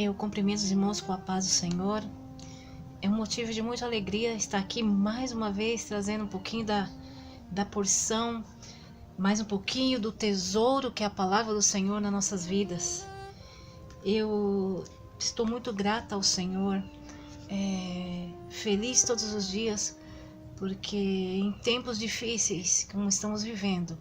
Eu cumprimento os irmãos com a paz do Senhor. É um motivo de muita alegria estar aqui mais uma vez, trazendo um pouquinho da porção, mais um pouquinho do tesouro que é a palavra do Senhor nas nossas vidas. Eu estou muito grata ao Senhor, feliz todos os dias, porque em tempos difíceis, como estamos vivendo,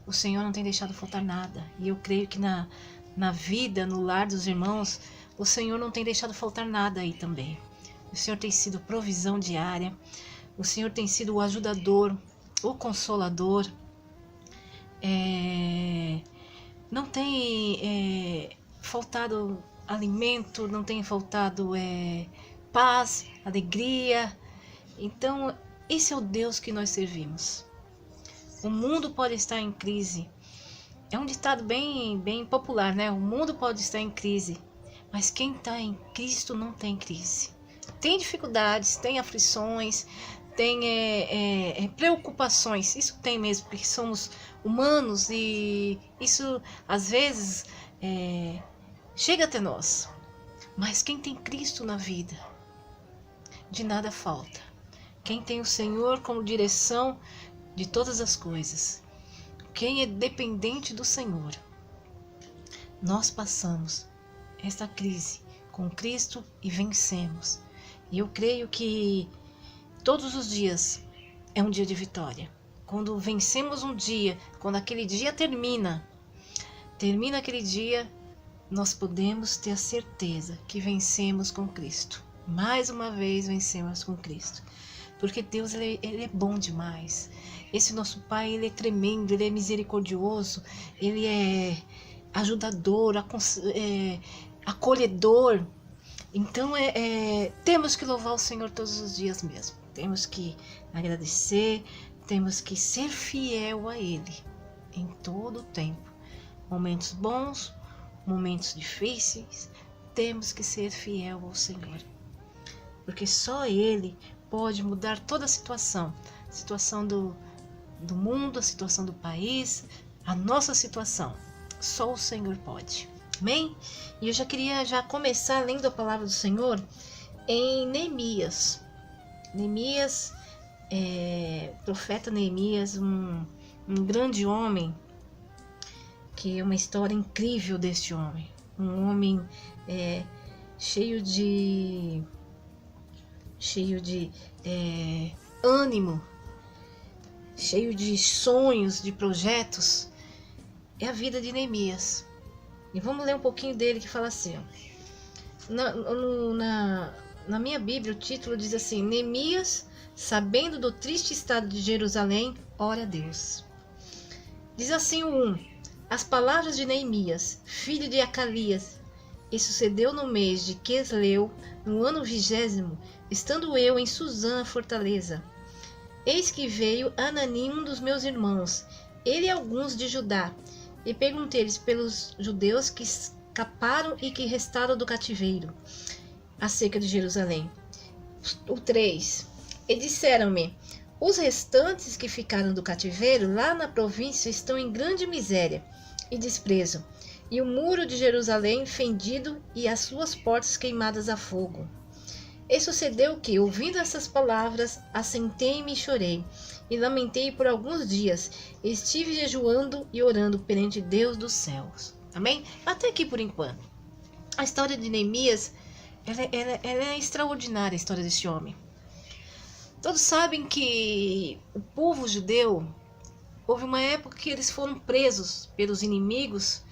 o Senhor não tem deixado faltar nada. E eu creio que na vida, no lar dos irmãos, o Senhor não tem deixado faltar nada aí também. O Senhor tem sido provisão diária, o Senhor tem sido o ajudador, o consolador. Não tem faltado alimento, não tem faltado paz, alegria. Então, esse é o Deus que nós servimos. O mundo pode estar em crise. É um ditado bem popular, né? O mundo pode estar em crise, mas quem está em Cristo não tem crise. Tem dificuldades, tem aflições, tem preocupações. Isso tem mesmo, porque somos humanos e isso às vezes chega até nós. Mas quem tem Cristo na vida, de nada falta. Quem tem o Senhor como direção de todas as coisas, quem é dependente do Senhor, nós passamos esta crise com Cristo e vencemos. E eu creio que todos os dias é um dia de vitória. Quando vencemos um dia, quando aquele dia termina aquele dia, nós podemos ter a certeza que vencemos com Cristo. Mais uma vez vencemos com Cristo. Porque Deus ele é bom demais. Esse nosso Pai, ele é tremendo, ele é misericordioso, ele é ajudador, acolhedor. Então temos que louvar o Senhor todos os dias mesmo. Temos que agradecer, temos que ser fiel a Ele em todo o tempo. Momentos bons, momentos difíceis, temos que ser fiel ao Senhor. Porque só Ele pode mudar toda a situação do mundo, a situação do país, a nossa situação. Só o Senhor pode. Amém? E eu já queria começar lendo a palavra do Senhor em Neemias. Neemias, profeta Neemias, um grande homem, que é uma história incrível deste homem. Um homem cheio de ânimo, cheio de sonhos, de projetos. É a vida de Neemias. E vamos ler um pouquinho dele, que fala assim, ó. Na minha Bíblia o título diz assim: Neemias, sabendo do triste estado de Jerusalém, ora a Deus. Diz assim o 1: As palavras de Neemias, filho de Acalias, e sucedeu no mês de Quisleu, no ano 20º, estando eu em Susã, fortaleza. Eis que veio Anani, um dos meus irmãos, ele e alguns de Judá, e perguntei-lhes pelos judeus que escaparam e que restaram do cativeiro, acerca de Jerusalém. O 3: E disseram-me: os restantes que ficaram do cativeiro lá na província estão em grande miséria e desprezo, e o muro de Jerusalém fendido e as suas portas queimadas a fogo. E sucedeu que, ouvindo essas palavras, assentei-me e chorei, e lamentei por alguns dias, e estive jejuando e orando perante Deus dos céus. Amém? Até aqui por enquanto. A história de Neemias, ela é extraordinária, a história desse homem. Todos sabem que o povo judeu, houve uma época que eles foram presos pelos inimigos,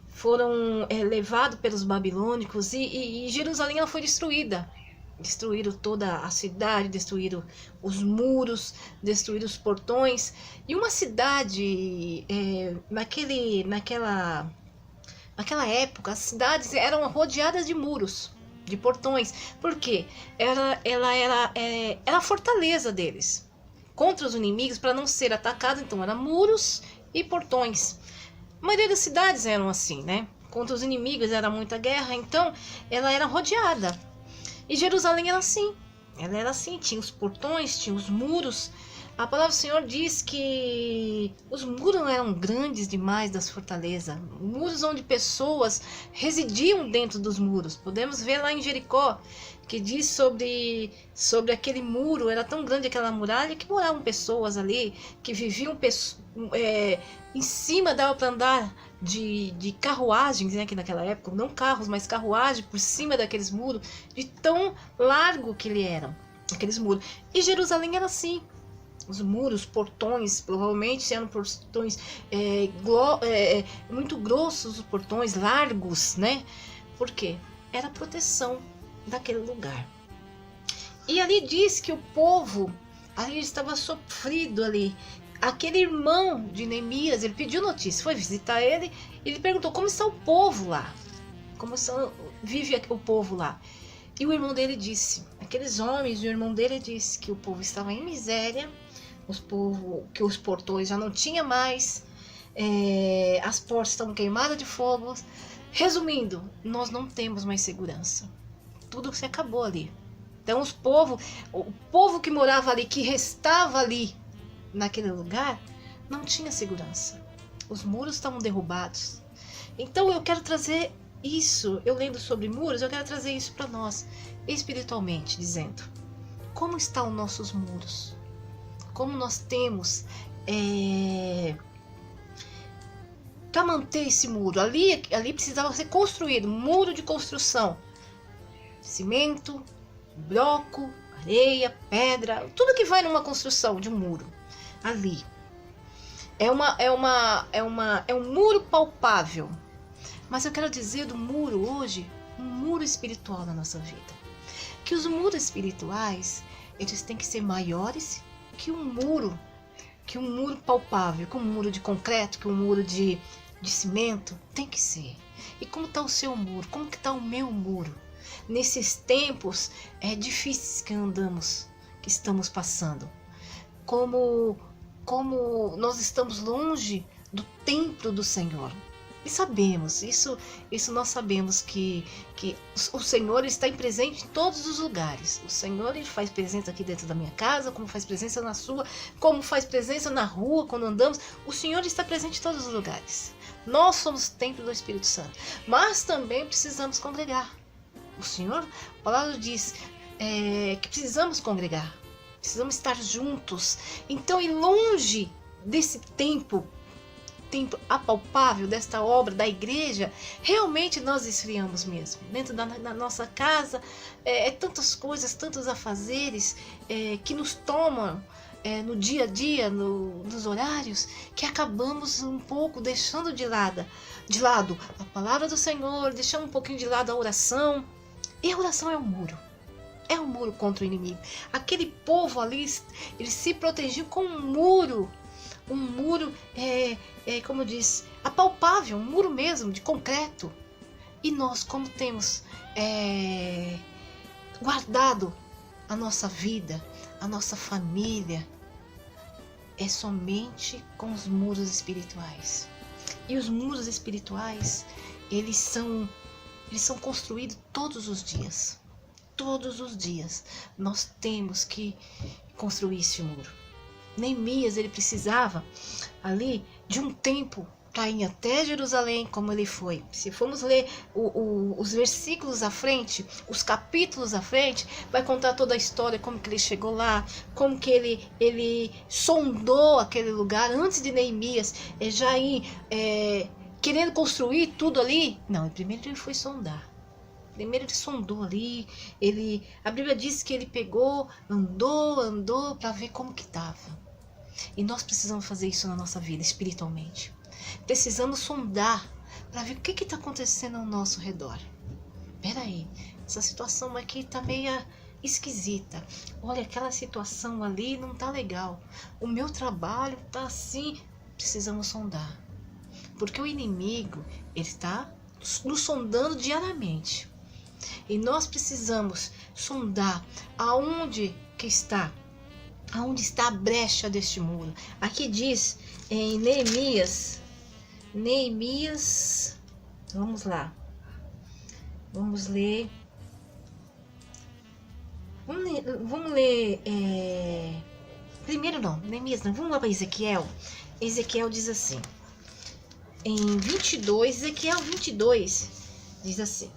foram levados pelos babilônicos, e Jerusalém ela foi destruída. Destruíram toda a cidade, destruíram os muros, destruíram os portões. E uma cidade, naquela época, as cidades eram rodeadas de muros, de portões. Por quê? Ela era a fortaleza deles contra os inimigos, para não ser atacado. Então eram muros e portões. A maioria das cidades eram assim, né? Contra os inimigos era muita guerra, então ela era rodeada. E Jerusalém era assim. Ela era assim, tinha os portões, tinha os muros. A palavra do Senhor diz que os muros eram grandes demais das fortalezas, muros onde pessoas residiam dentro dos muros. Podemos ver lá em Jericó, que diz sobre aquele muro, era tão grande aquela muralha que moravam pessoas ali, que viviam em cima, dava para andar de carruagens, né, que naquela época, não carros, mas carruagem por cima daqueles muros, de tão largo que eles eram, aqueles muros. E Jerusalém era assim. Os muros, portões, provavelmente eram portões muito grossos, os portões largos, né? Por quê? Era a proteção daquele lugar. E ali diz que o povo ali estava sofrido ali. Aquele irmão de Neemias, ele pediu notícia, foi visitar ele, e ele perguntou como está o povo lá, vive o povo lá. E o irmão dele disse, aqueles homens, o irmão dele disse que o povo estava em miséria, que os portões já não tinha mais, as portas estavam queimadas de fogo. Resumindo, nós não temos mais segurança. Tudo se acabou ali. Então o povo que morava ali, que restava ali naquele lugar, não tinha segurança. Os muros estavam derrubados. Então eu quero trazer isso, eu lendo sobre muros, eu quero trazer isso para nós, espiritualmente, dizendo, como estão os nossos muros? Como nós temos para manter esse muro? Ali precisava ser construído, muro de construção, cimento, bloco, areia, pedra, tudo que vai numa construção de um muro. Ali é um muro palpável, mas eu quero dizer do muro hoje, um muro espiritual na nossa vida, que os muros espirituais, eles têm que ser maiores que um muro palpável, que um muro de concreto, que um muro de cimento, tem que ser. E como está o seu muro? Como que está o meu muro? Nesses tempos difíceis que estamos passando. Como nós estamos longe do templo do Senhor. E sabemos, isso nós sabemos que o Senhor está presente em todos os lugares. O Senhor, ele faz presença aqui dentro da minha casa, como faz presença na sua, como faz presença na rua, quando andamos. O Senhor está presente em todos os lugares. Nós somos templo do Espírito Santo. Mas também precisamos congregar. O Senhor, a palavra diz que precisamos congregar. Precisamos estar juntos. Então, e longe desse tempo apalpável desta obra da igreja, realmente nós esfriamos mesmo. Dentro da nossa casa, tantas coisas, tantos afazeres que nos tomam no dia a dia, nos horários, que acabamos um pouco deixando de lado a palavra do Senhor, deixando um pouquinho de lado a oração. E a oração é um muro. É um muro contra o inimigo. Aquele povo ali, ele se protegiu com um muro. Um muro, como eu disse, apalpável, um muro mesmo, de concreto. E nós, como temos guardado a nossa vida, a nossa família, é somente com os muros espirituais. E os muros espirituais, eles são construídos todos os dias. Todos os dias nós temos que construir esse muro. Neemias, ele precisava ali de um tempo para ir até Jerusalém, como ele foi. Se formos ler os versículos à frente, os capítulos à frente, vai contar toda a história, como que ele chegou lá, como que ele sondou aquele lugar antes de Neemias já ir querendo construir tudo ali. Não, primeiro ele foi sondar. Primeiro ele sondou ali, a Bíblia diz que ele pegou, andou para ver como que estava. E nós precisamos fazer isso na nossa vida, espiritualmente. Precisamos sondar para ver o que está acontecendo ao nosso redor. Peraí, essa situação aqui está meio esquisita. Olha, aquela situação ali não está legal. O meu trabalho está assim. Precisamos sondar. Porque o inimigo, ele está nos sondando diariamente. E nós precisamos sondar aonde está a brecha deste muro. Aqui diz em Neemias, vamos lá, vamos ler Primeiro não, Neemias não. Vamos lá para Ezequiel. Ezequiel diz assim, em 22, Ezequiel 22, diz assim,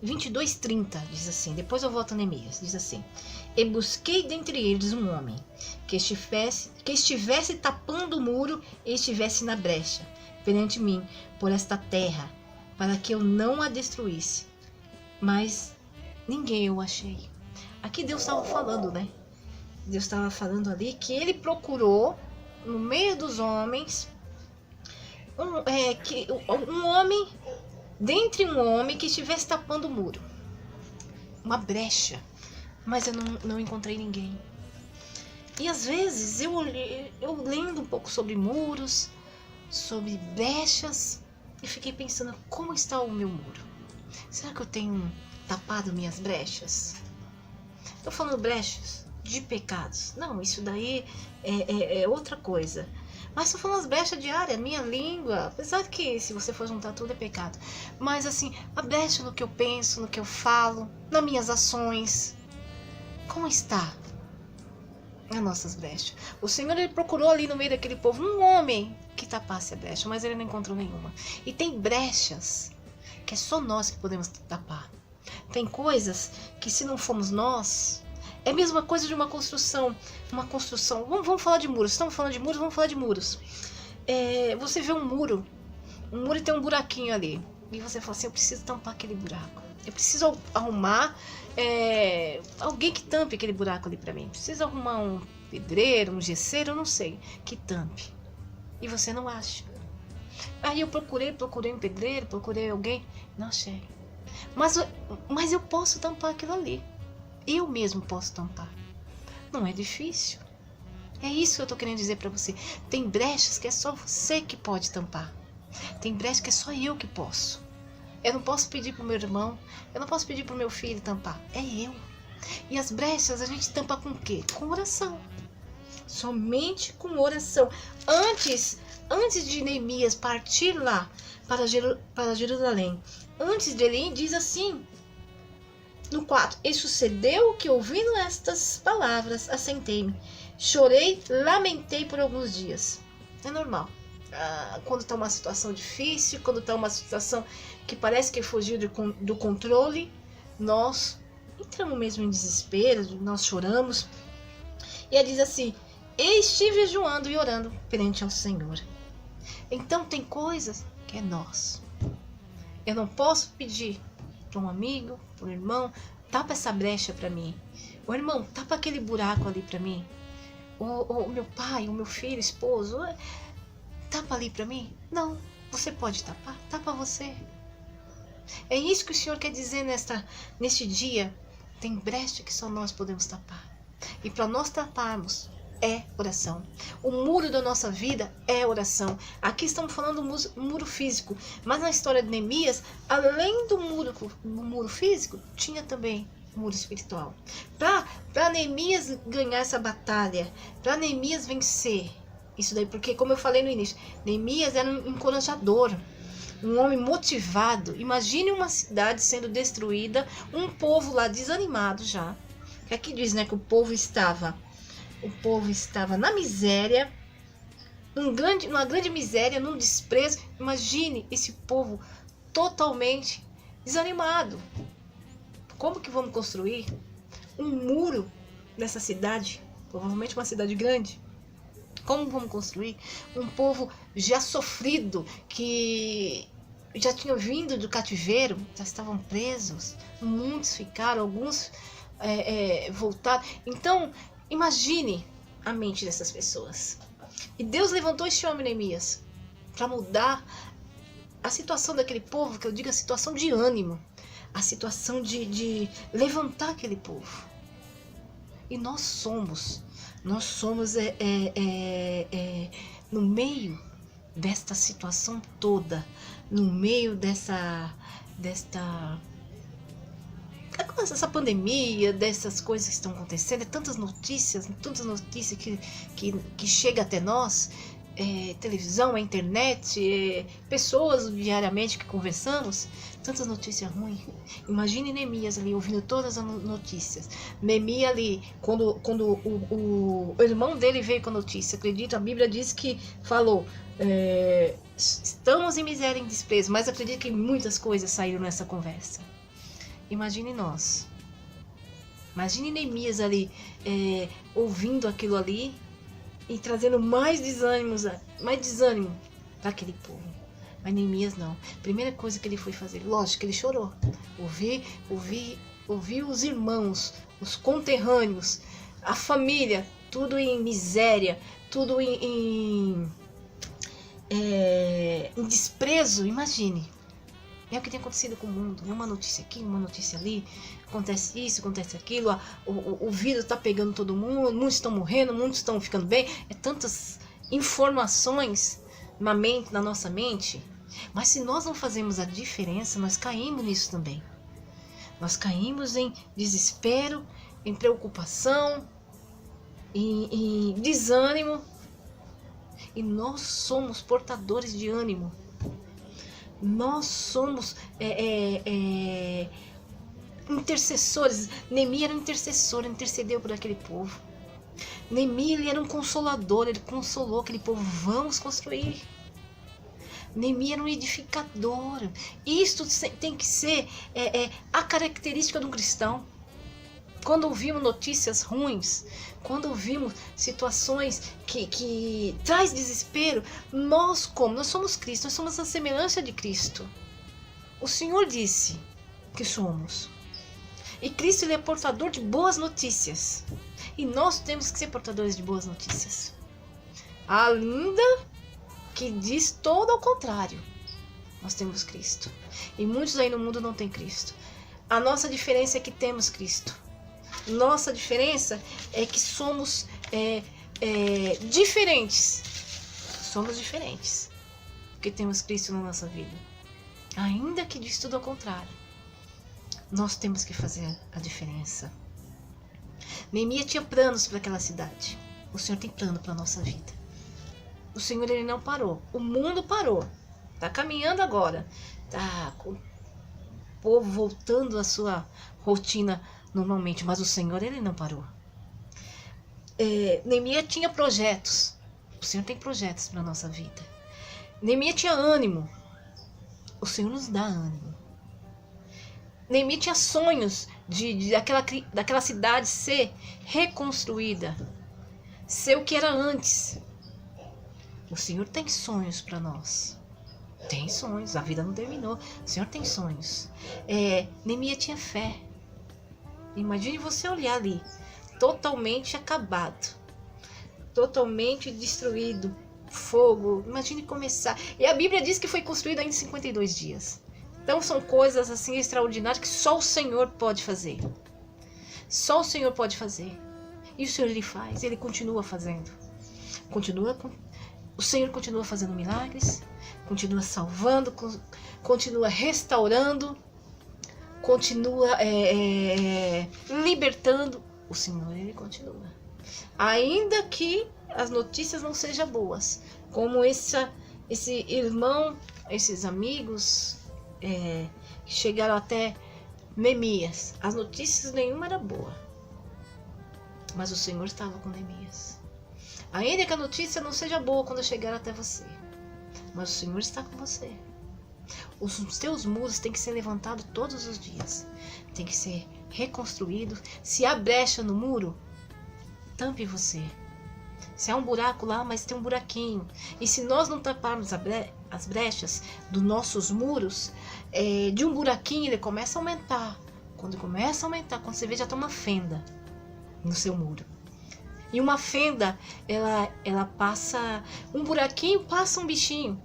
22:30, diz assim, depois eu volto a Neemias, diz assim, e busquei dentre eles um homem que estivesse tapando o muro e estivesse na brecha perante mim por esta terra, para que eu não a destruísse, mas ninguém eu achei. Aqui Deus estava falando, né? Deus estava falando ali que ele procurou no meio dos homens um homem, dentre um homem que estivesse tapando o muro, uma brecha, mas eu não encontrei ninguém. E às vezes eu lendo um pouco sobre muros, sobre brechas, e fiquei pensando, como está o meu muro? Será que eu tenho tapado minhas brechas? Estou falando brechas de pecados. Não, isso daí é outra coisa. Mas estou falando as brechas diárias, minha língua, apesar que se você for juntar tudo é pecado. Mas assim, a brecha no que eu penso, no que eu falo, nas minhas ações. Como está as nossas brechas? O Senhor, ele procurou ali no meio daquele povo um homem que tapasse a brecha, mas ele não encontrou nenhuma. E tem brechas que é só nós que podemos tapar. Tem coisas que se não formos nós, é a mesma coisa de uma construção. Vamos falar de muros. Estamos falando de muros, vamos falar de muros. Você vê um muro e tem um buraquinho ali. E você fala assim, eu preciso tampar aquele buraco. Eu preciso arrumar alguém que tampe aquele buraco ali pra mim. Preciso arrumar um pedreiro, um gesseiro, eu não sei, que tampe. E você não acha. Aí eu procurei um pedreiro, procurei alguém, não achei. Mas eu posso tampar aquilo ali. Eu mesmo posso tampar. Não é difícil. É isso que eu tô querendo dizer pra você. Tem brechas que é só você que pode tampar. Tem brechas que é só eu que posso. Eu não posso pedir pro meu irmão, eu não posso pedir pro meu filho tampar. É eu. E as brechas a gente tampa com o quê? Com oração. Somente com oração. Antes de Neemias partir lá para Jerusalém, antes de ele ir, diz assim, no 4, e sucedeu que, ouvindo estas palavras, assentei-me, chorei, lamentei por alguns dias. É normal. Quando está uma situação difícil, quando está uma situação que parece que fugiu do controle, nós entramos mesmo em desespero, nós choramos. E ele diz assim, e estive jejuando e orando perante ao Senhor. Então tem coisas que é nós. Eu não posso pedir para um amigo, para um irmão, tapa essa brecha para mim. O irmão, tapa aquele buraco ali para mim. O meu pai, o meu filho, esposo, tapa ali para mim. Não, você pode tapar, tapa você. É isso que o Senhor quer dizer neste dia. Tem brecha que só nós podemos tapar. E para nós taparmos, é oração. O muro da nossa vida é oração. Aqui estamos falando do muro físico, mas na história de Neemias, além do muro físico, tinha também o muro espiritual. Para Neemias ganhar essa batalha, para Neemias vencer isso daí, porque como eu falei no início, Neemias era um encorajador, um homem motivado. Imagine uma cidade sendo destruída, um povo lá desanimado já. Aqui diz, né, que o povo estava na miséria, numa grande miséria, num desprezo. Imagine esse povo totalmente desanimado. Como que vamos construir um muro nessa cidade? Provavelmente uma cidade grande. Como vamos construir? Um povo já sofrido, que já tinha vindo do cativeiro, já estavam presos. Muitos ficaram, alguns voltaram. Então, imagine a mente dessas pessoas. E Deus levantou este homem, Neemias, para mudar a situação daquele povo, que eu digo a situação de ânimo, a situação de levantar aquele povo. E nós somos no meio desta situação toda, no meio dessa pandemia, dessas coisas que estão acontecendo, tantas notícias que chegam até nós, televisão, a internet, pessoas diariamente que conversamos, Tantas notícias ruins. Imagine Neemias ali ouvindo todas as notícias. Neemias ali, quando o irmão dele veio com a notícia, acredito, a Bíblia diz que falou, estamos em miséria e em desprezo, mas acredito que muitas coisas saíram nessa conversa. Imagine nós. Imagine Neemias ali, ouvindo aquilo ali e trazendo mais desânimo para aquele povo. Mas Neemias não. Primeira coisa que ele foi fazer, lógico que ele chorou. Ouvir os irmãos, os conterrâneos, a família, tudo em miséria, tudo em desprezo. Imagine. É o que tem acontecido com o mundo. Uma notícia aqui, uma notícia ali. Acontece isso, acontece aquilo. O vírus está pegando todo mundo. Muitos estão morrendo, muitos estão ficando bem. É tantas informações na nossa mente. Mas se nós não fazemos a diferença, nós caímos nisso também. Nós caímos em desespero, em preocupação, em desânimo. E nós somos portadores de ânimo. Nós somos intercessores. Neemias era um intercessor, intercedeu por aquele povo. Neemias ele era um consolador, ele consolou aquele povo. Vamos construir. Neemias era um edificador. Isto tem que ser a característica de um cristão. Quando ouvimos notícias ruins, quando ouvimos situações que traz desespero, nós somos Cristo, nós somos a semelhança de Cristo. O Senhor disse que somos. E Cristo ele é portador de boas notícias. E nós temos que ser portadores de boas notícias. Ainda que diz todo ao contrário. Nós temos Cristo. E muitos aí no mundo não têm Cristo. A nossa diferença é que temos Cristo. Nossa diferença é que somos diferentes. Somos diferentes. Porque temos Cristo na nossa vida. Ainda que diz tudo ao contrário. Nós temos que fazer a diferença. Neemias tinha planos para aquela cidade. O Senhor tem plano para a nossa vida. O Senhor ele não parou. O mundo parou. Está caminhando agora. Está com o povo voltando à sua rotina normalmente. Mas o Senhor ele não parou. Neemias tinha projetos. O Senhor tem projetos para a nossa vida. Neemias tinha ânimo. O Senhor nos dá ânimo. Neemias tinha sonhos daquela cidade ser reconstruída. Ser o que era antes. O Senhor tem sonhos para nós. Tem sonhos. A vida não terminou. O Senhor tem sonhos. Neemias tinha fé. Imagine você olhar ali. Totalmente acabado. Totalmente destruído. Fogo. Imagine começar. E a Bíblia diz que foi construído em 52 dias. Então são coisas assim extraordinárias que só o Senhor pode fazer. Só o Senhor pode fazer. E o Senhor ele faz. Ele continua fazendo. O Senhor continua fazendo milagres. Continua salvando. Continua restaurando. Continua libertando. O Senhor ele continua. Ainda que as notícias não sejam boas. Como esse irmão, esses amigos que chegaram até Neemias. As notícias nenhuma era boa. Mas o Senhor estava com Neemias. Ainda que a notícia não seja boa quando chegar até você. Mas o Senhor está com você. Os teus muros têm que ser levantados todos os dias. Tem que ser reconstruído. Se há brecha no muro, tampe você. Se há um buraco lá, mas tem um buraquinho. E se nós não taparmos as brechas dos nossos muros, de um buraquinho ele começa a aumentar. Quando começa a aumentar, quando você vê, já tem uma fenda no seu muro. E uma fenda, ela passa... Um buraquinho passa um bichinho.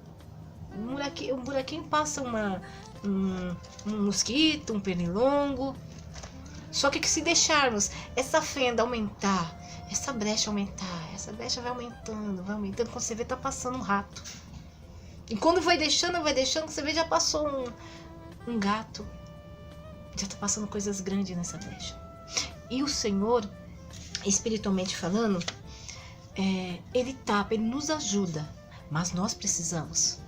Um buraquinho passa um mosquito, um pernilongo. Só que se deixarmos essa fenda aumentar, essa brecha aumentar, essa brecha vai aumentando. Quando você vê, tá passando um rato. E quando vai deixando, você vê, já passou um gato. Já tá passando coisas grandes nessa brecha. E o Senhor, espiritualmente falando, Ele tapa, Ele nos ajuda. Mas nós precisamos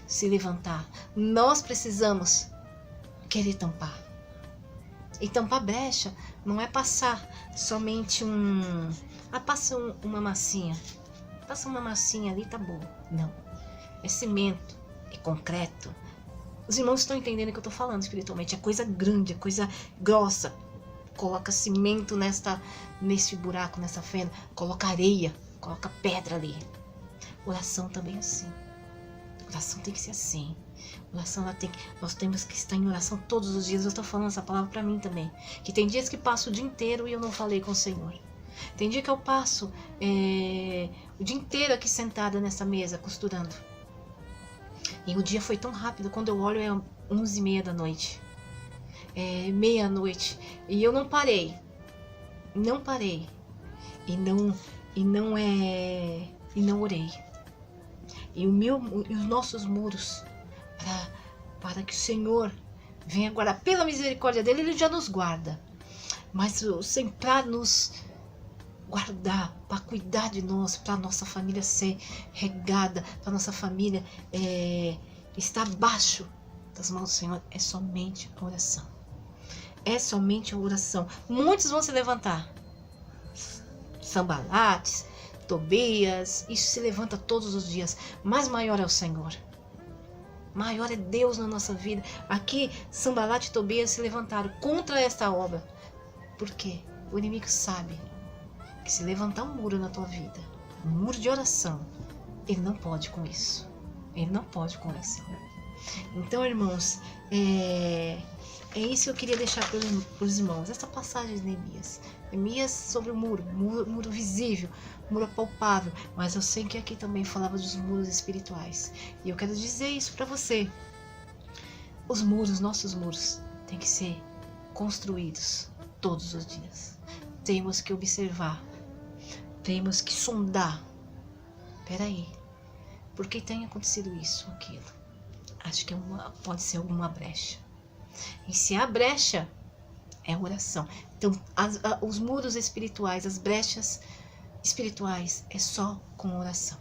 se levantar. Nós precisamos querer tampar. E tampar brecha não é passar somente passa uma massinha. Passa uma massinha ali, tá bom. Não. É cimento, é concreto. Os irmãos estão entendendo o que eu tô falando espiritualmente. É coisa grande, é coisa grossa. Coloca cimento nesse buraco, nessa fenda. Coloca areia, coloca pedra ali. Oração também é assim. Oração tem que ser assim. Oração, nós temos que estar em oração todos os dias. Eu estou falando essa palavra para mim também. Que tem dias que passo o dia inteiro e eu não falei com o Senhor. Tem dia que eu passo o dia inteiro aqui sentada nessa mesa, costurando. E o dia foi tão rápido, quando eu olho é 11h30 da noite. É meia-noite. E eu não parei. Não parei. E não orei. E os nossos muros, para que o Senhor venha guardar, pela misericórdia dele, ele já nos guarda. Mas para nos guardar, para cuidar de nós, para nossa família ser regada, para nossa família estar abaixo das mãos do Senhor, é somente a oração. É somente a oração. Muitos vão se levantar. Sanbalates, Tobias, isso se levanta todos os dias, mas maior é o Senhor. Maior é Deus na nossa vida. Aqui, Sanbalate e Tobias se levantaram contra esta obra. Por quê? O inimigo sabe que se levantar um muro na tua vida, um muro de oração, ele não pode com isso. Ele não pode com isso. Então, irmãos, é isso que eu queria deixar para os irmãos. Essa passagem de Neemias. Neemias sobre o muro visível, muro palpável. Mas eu sei que aqui também falava dos muros espirituais. E eu quero dizer isso para você. Os muros, nossos muros, têm que ser construídos todos os dias. Temos que observar. Temos que sondar. Peraí. Por que tem acontecido isso ou aquilo? Acho que pode ser alguma brecha. E se há brecha, é oração. Então, os muros espirituais, as brechas espirituais, é só com oração.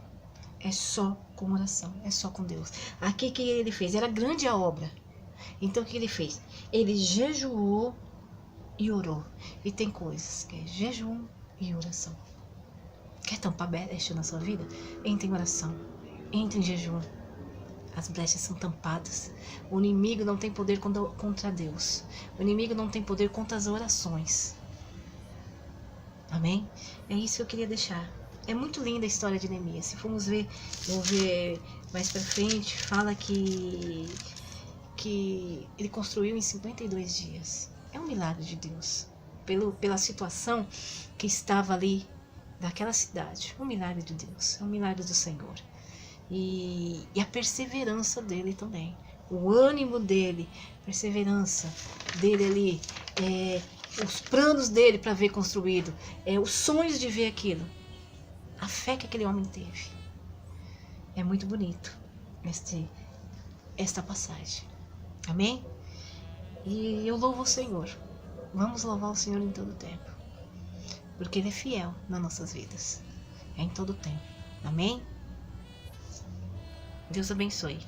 É só com oração. É só com Deus. Aqui o que ele fez? Era grande a obra. Então, o que ele fez? Ele jejuou e orou. E tem coisas que é jejum e oração. Quer tampar brecha na sua vida? Entre em oração. Entre em jejum. As brechas são tampadas. O inimigo não tem poder contra Deus. O inimigo não tem poder contra as orações. Amém? É isso que eu queria deixar. É muito linda a história de Neemias. Se formos ver, vamos ver mais pra frente, fala que ele construiu em 52 dias. É um milagre de Deus. Pela situação que estava ali, daquela cidade. Um milagre de Deus. É um milagre do Senhor. E a perseverança dele também. O ânimo dele, a perseverança dele ali, os planos dele para ver construído, os sonhos de ver aquilo. A fé que aquele homem teve. É muito bonito esta passagem. Amém? E eu louvo o Senhor. Vamos louvar o Senhor em todo tempo. Porque Ele é fiel nas nossas vidas. É em todo tempo. Amém? Deus abençoe.